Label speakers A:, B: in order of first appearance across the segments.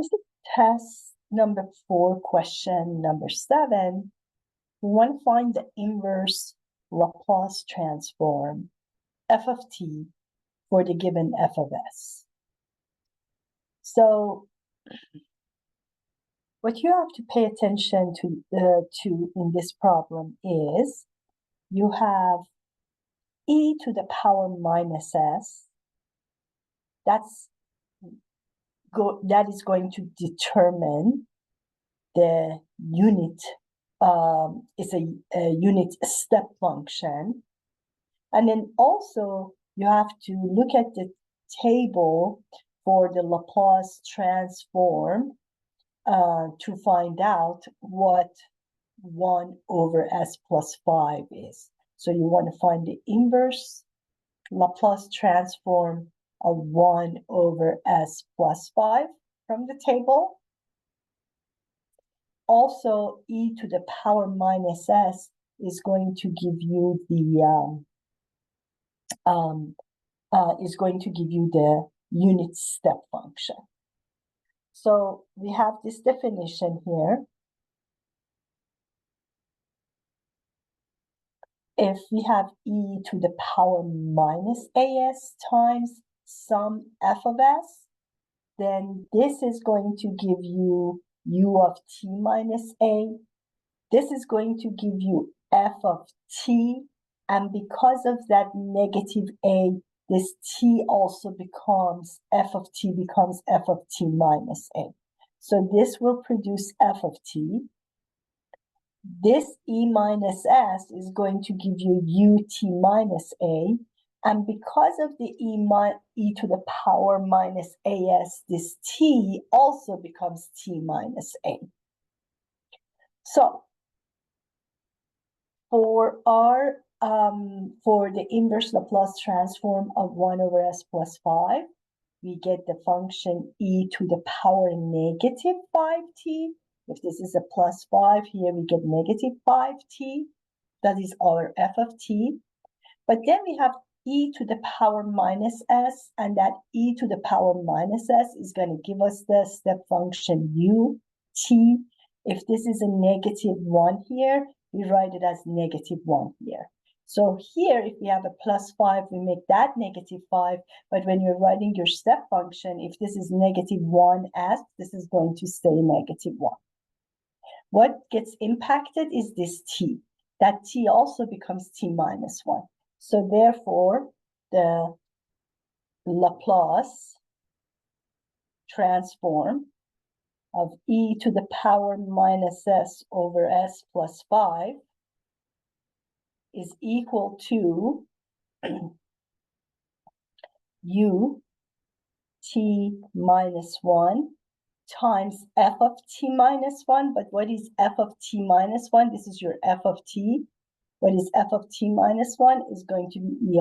A: This is test number 4, question number 7. We want to find the inverse Laplace transform f of t for the given f of s. So what you have to pay attention to in this problem is you have e to the power minus s. That is going to determine the unit. It's a unit step function. And then also you have to look at the table for the Laplace transform to find out what 1 over s plus 5 is. So you want to find the inverse Laplace transform of 1 over s plus 5 from the table. Also, e to the power minus s is going to give you the unit step function. So we have this definition here. If we have e to the power minus as times some f of s, then this is going to give you u of t minus a. This is going to give you f of t, and because of that negative a, this t also becomes f of t minus a. So this will produce f of t. This e minus s is going to give you ut minus a, and because of the e to the power minus as, this t also becomes t minus a. So for the inverse Laplace transform of 1 over s plus 5, we get the function e to the power negative 5t. If this is a plus 5, here we get negative 5t. That is our f of t. But then we have e to the power minus s, and that e to the power minus s is going to give us the step function ut. If this is a negative 1 here, we write it as negative 1 here. So here, if we have a plus 5, we make that negative 5. But when you're writing your step function, if this is negative 1s, this is going to stay negative 1. What gets impacted is this t. That t also becomes t minus 1. So therefore, the Laplace transform of e to the power minus s over s plus 5 is equal to u t minus 1 times f of t minus 1. But what is f of t minus 1? This is your f of t. What is f of t minus 1 is going to be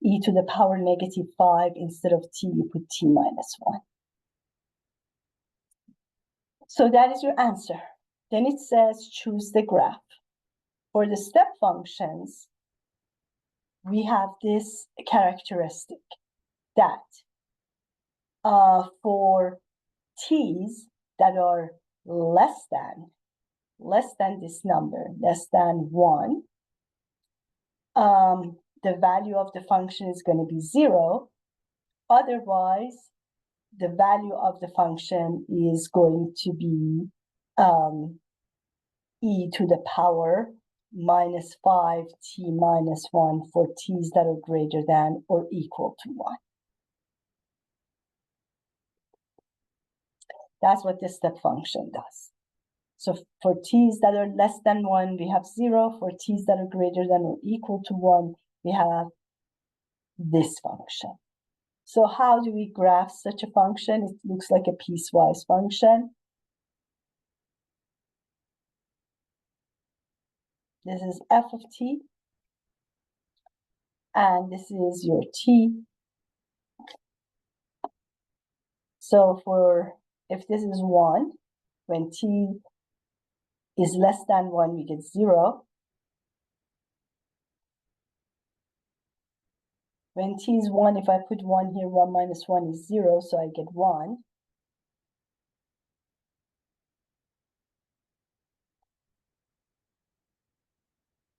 A: e to the power negative 5. Instead of t, you put t minus 1. So that is your answer. Then it says choose the graph. For the step functions, we have this characteristic that for t's that are less than this number, less than 1, the value of the function is going to be 0. Otherwise, the value of the function is going to be e to the power minus 5t minus 1 for t's that are greater than or equal to 1. That's what this step function does. So for t's that are less than 1, we have 0. For t's that are greater than or equal to 1, we have this function. So how do we graph such a function? It looks like a piecewise function. This is f of t, and this is your t. So if this is 1, when t is less than 1, we get 0. When t is 1, if I put 1 here, 1 minus 1 is 0, so I get 1.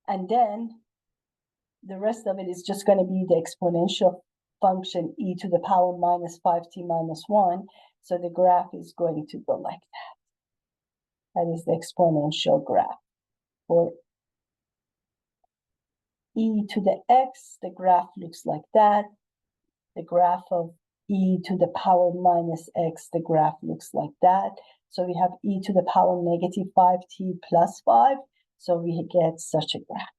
A: And then the rest of it is just going to be the exponential function e to the power minus 5t minus 1. So the graph is going to go like that. That is the exponential graph. For e to the x, the graph looks like that. The graph of e to the power minus x, the graph looks like that. So we have e to the power negative 5t plus 5. So we get such a graph.